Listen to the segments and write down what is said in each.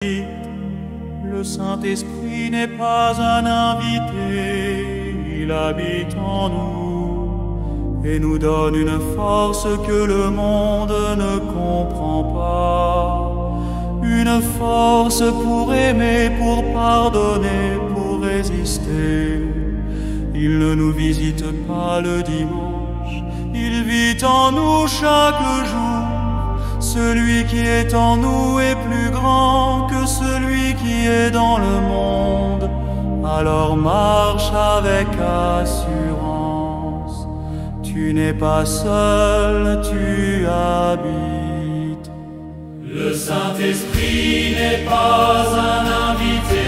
Le Saint-Esprit n'est pas un invité, il habite en nous et nous donne une force que le monde ne comprend pas. Une force pour aimer, pour pardonner, pour résister. Il ne nous visite pas le dimanche, il vit en nous chaque jour. Celui qui est en nous est plus grand que celui qui est dans le monde. Alors marche avec assurance. Tu n'es pas seul, tu habites. Le Saint-Esprit n'est pas un invité.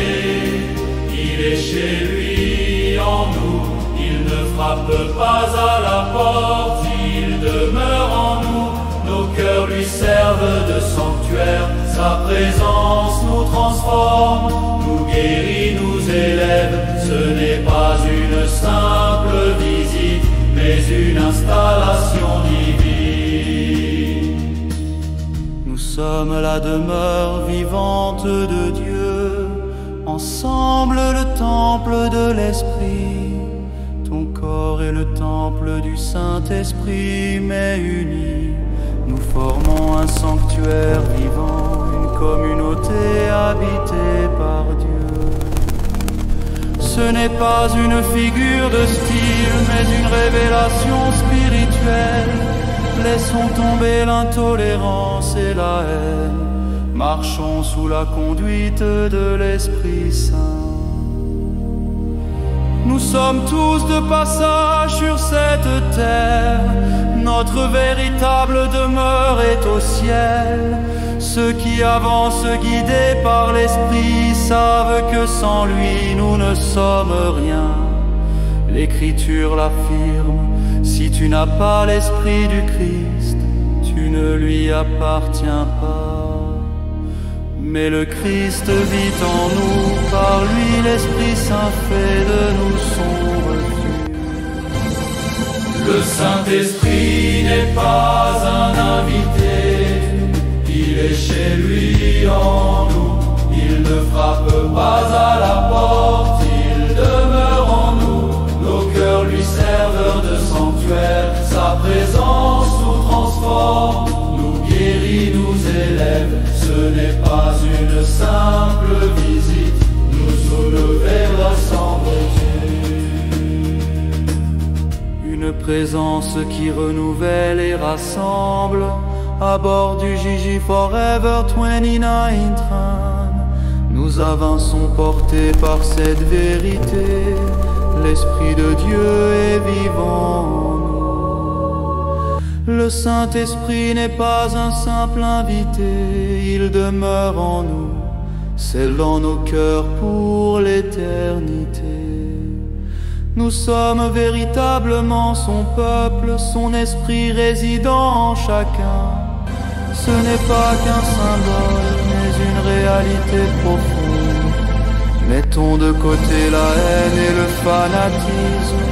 Il est chez lui en nous. Il ne frappe pas à la porte, il demeure en nous. Nos cœurs lui servent de sanctuaire, sa présence nous transforme, nous guérit, nous élève. Ce n'est pas une simple visite, mais une installation divine. Nous sommes la demeure vivante de Dieu, ensemble le temple de l'Esprit. Ton corps est le temple du Saint-Esprit, mais unis. Nous formons un sanctuaire vivant, une communauté habitée par Dieu. Ce n'est pas une figure de style, mais une révélation spirituelle. Laissons tomber l'intolérance et la haine. Marchons sous la conduite de l'Esprit Saint. Nous sommes tous de passage sur cette terre. Notre véritable demeure est au ciel. Ceux qui avancent guidés par l'Esprit savent que sans lui nous ne sommes rien. L'Écriture l'affirme, si tu n'as pas l'Esprit du Christ, tu ne lui appartiens pas. Mais le Christ vit en nous, par lui l'Esprit Saint fait de nous son refuge. Le Saint-Esprit n'est pas un invité, il est chez lui en nous. Il ne frappe pas à la porte, il demeure en nous. Nos cœurs lui servent de sanctuaire, sa présence nous transforme, nous guérit, nous élève. Ce n'est pas une simple visite, nous soulever rassemble-t-il. Une présence qui renouvelle et rassemble à bord du Gigi Forever 29 Tram. Nous avançons portés par cette vérité. L'Esprit de Dieu est vivant en nous. Le Saint-Esprit n'est pas un simple invité, il demeure en nous, scellant nos cœurs pour l'éternité. Nous sommes véritablement son peuple, son esprit résidant en chacun. Ce n'est pas qu'un symbole, mais une réalité profonde. Mettons de côté la haine et le fanatisme.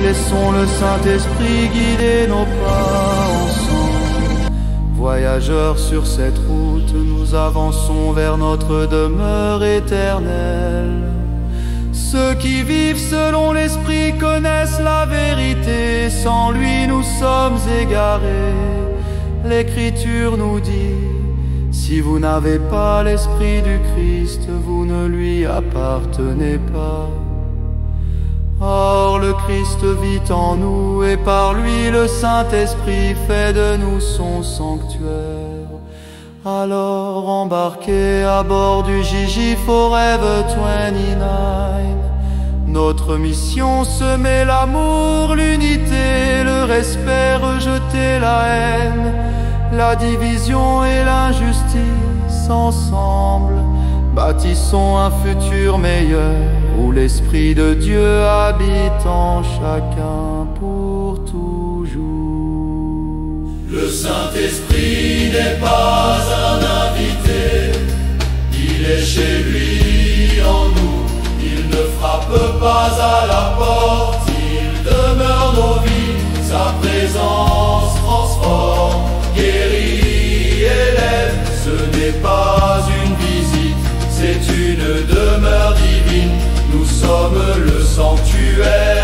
Laissons le Saint-Esprit guider nos pas ensemble. Voyageurs sur cette route, nous avançons vers notre demeure éternelle. Ceux qui vivent selon l'Esprit connaissent la vérité, sans lui nous sommes égarés. L'Écriture nous dit, si vous n'avez pas l'Esprit du Christ, vous ne lui appartenez pas. Or le Christ vit en nous et par lui le Saint-Esprit fait de nous son sanctuaire. Alors embarquez à bord du Gigi Forever 29. Notre mission, semer l'amour, l'unité, le respect, rejeter la haine, la division et l'injustice. Ensemble, bâtissons un futur meilleur où l'Esprit de Dieu habite en chacun pour toujours. Le Saint-Esprit n'est pas un invité, il est chez lui en nous. Il ne frappe pas à la porte, il demeure nos vies. Sa présence transforme, guérit, élève. Ce n'est pas une visite, Nous sommes le sanctuaire